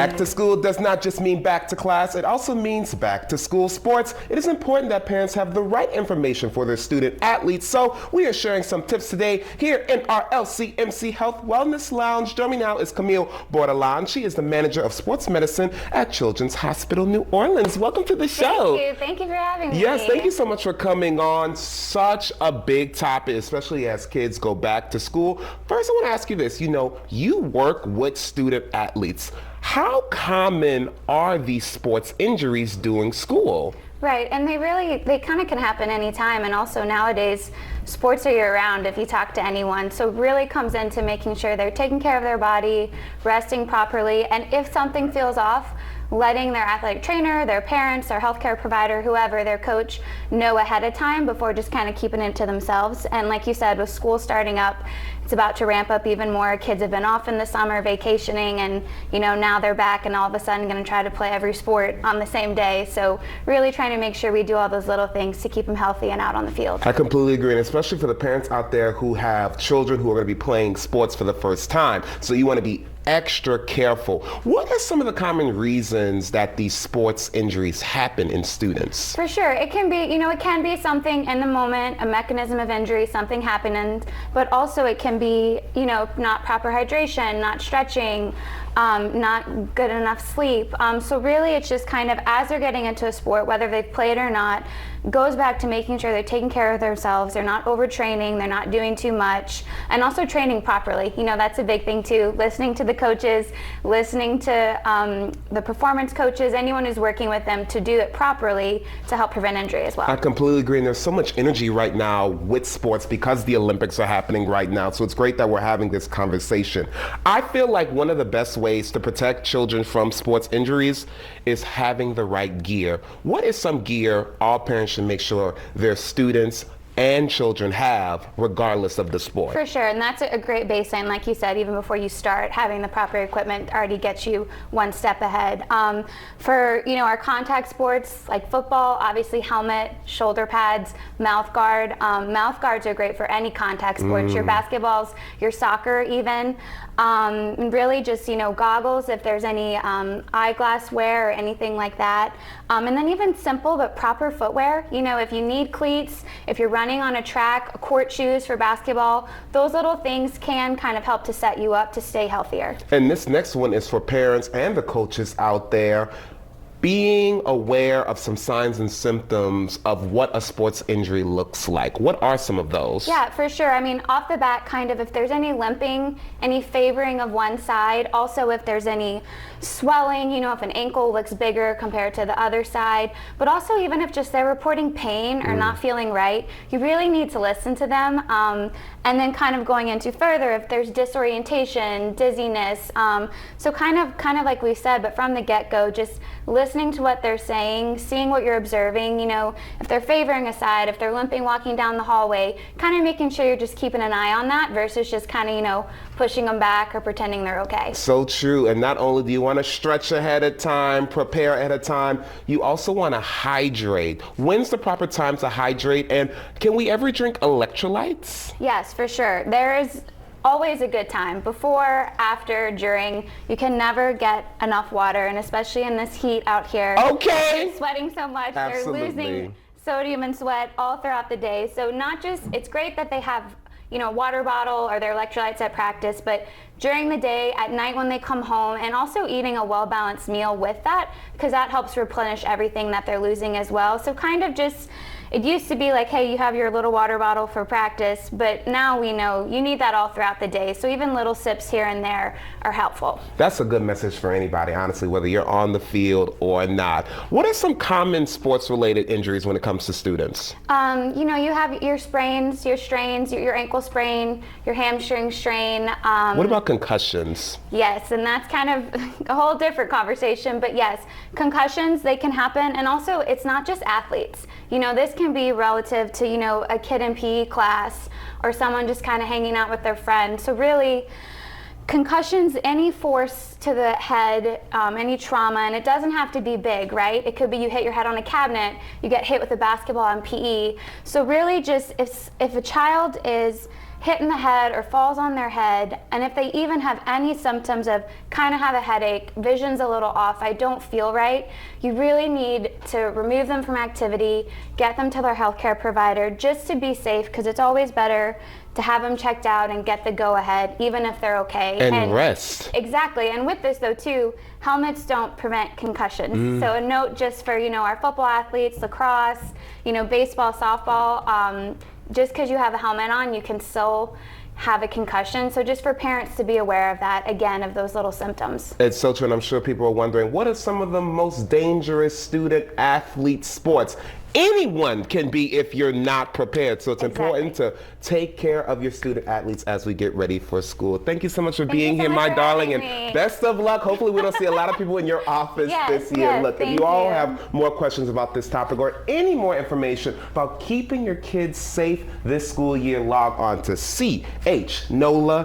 Back to school does not just mean back to class, it also means back to school sports. It is important that parents have the right information for their student athletes, so we are sharing some tips today here in our LCMC Health Wellness Lounge. Joining me now is Camille Bordelon. She is the manager of sports medicine at Children's Hospital New Orleans. Welcome to the show. Thank you for having me. Yes, thank you so much for coming on. Such a big topic, especially as kids go back to school. First, I want to ask you this. You work with student athletes. How common are these sports injuries during school? Right, and they kind of can happen anytime, and also nowadays sports are year-round if you talk to anyone, so it really comes into making sure they're taking care of their body, resting properly, and if something feels off, letting their athletic trainer, their parents, their healthcare provider, whoever, their coach, know ahead of time before just kind of keeping it to themselves. And like you said, with school starting up, it's about to ramp up even more. Kids have been off in the summer vacationing, and now they're back and all of a sudden going to try to play every sport on the same day. So really trying to make sure we do all those little things to keep them healthy and out on the field. I completely agree, and especially for the parents out there who have children who are going to be playing sports for the first time. So you want to be extra careful. What are some of the common reasons that these sports injuries happen in students? For sure. It can be, it can be something in the moment, a mechanism of injury, something happening, but also it can be, not proper hydration, not stretching, not good enough sleep. So really it's just kind of as they're getting into a sport, whether they've played or not, goes back to making sure they're taking care of themselves, they're not overtraining, they're not doing too much, and also training properly. That's a big thing too. Listening to the coaches, listening to the performance coaches, anyone who's working with them to do it properly to help prevent injury as well. I completely agree, and there's so much energy right now with sports because the Olympics are happening right now, so it's great that we're having this conversation. I feel like one of the best ways to protect children from sports injuries is having the right gear. What is some gear all parents should make sure their students and children have, regardless of the sport? For sure, and that's a great baseline. Like you said, even before you start, having the proper equipment already gets you one step ahead. For our contact sports like football, obviously helmet, shoulder pads, mouth guard. Mouth guards are great for any contact sports. Your basketballs, your soccer even. Really just goggles if there's any eyeglass wear or anything like that. And then even simple but proper footwear. If you need cleats, if you're running on a track, court shoes for basketball, those little things can kind of help to set you up to stay healthier. And this next one is for parents and the coaches out there. Being aware of some signs and symptoms of what a sports injury looks like. What are some of those? Yeah, for sure. Off the bat, kind of if there's any limping, any favoring of one side, also if there's any swelling, if an ankle looks bigger compared to the other side, but also even if just they're reporting pain or not feeling right, you really need to listen to them. And then kind of going into further, if there's disorientation, dizziness, so kind of like we said, but from the get-go, just listening to what they're saying, seeing what you're observing, if they're favoring a side, if they're limping walking down the hallway, kind of making sure you're just keeping an eye on that versus just kind of, pushing them back or pretending they're okay. So true, and not only do you want to stretch ahead of time, prepare ahead of time, you also want to hydrate. When's the proper time to hydrate, and can we ever drink electrolytes? Yes, for sure. There is always a good time. Before, after, during. You can never get enough water, and especially in this heat out here. Okay. Sweating so much. Absolutely. They're losing sodium and sweat all throughout the day. So it's great that they have water bottle or their electrolytes at practice, but during the day, at night when they come home, and also eating a well-balanced meal with that, because that helps replenish everything that they're losing as well. So kind of just, it used to be like, hey, you have your little water bottle for practice, but now we know you need that all throughout the day. So even little sips here and there are helpful. That's a good message for anybody, honestly, whether you're on the field or not. What are some common sports-related injuries when it comes to students? You have your sprains, your strains, your ankle sprain, your hamstring strain. What about concussions? Yes, and that's kind of a whole different conversation, but yes, concussions, they can happen, and also it's not just athletes. This can be relative to, a kid in PE class or someone just kind of hanging out with their friend. So really, concussions, any force to the head, any trauma, and it doesn't have to be big, right? It could be you hit your head on a cabinet, you get hit with a basketball in PE. So really just if a child is hit in the head or falls on their head, and if they even have any symptoms of kind of have a headache, vision's a little off, I don't feel right, you really need to remove them from activity, get them to their healthcare provider just to be safe, because it's always better to have them checked out and get the go-ahead, even if they're okay. And rest. Exactly. And with this, though, too, helmets don't prevent concussions. So a note just for, our football athletes, lacrosse, baseball, softball, just because you have a helmet on, you can still have a concussion. So just for parents to be aware of that, again, of those little symptoms. It's so true, and I'm sure people are wondering, what are some of the most dangerous student athlete sports? Anyone can be if you're not prepared. So it's important to take care of your student athletes as we get ready for school. Thank you so much for being here, my darling, and best of luck. Hopefully we don't see a lot of people in your office this year. Yes, look, if you all have more questions about this topic or any more information about keeping your kids safe this school year, log on to CHNOLA.org.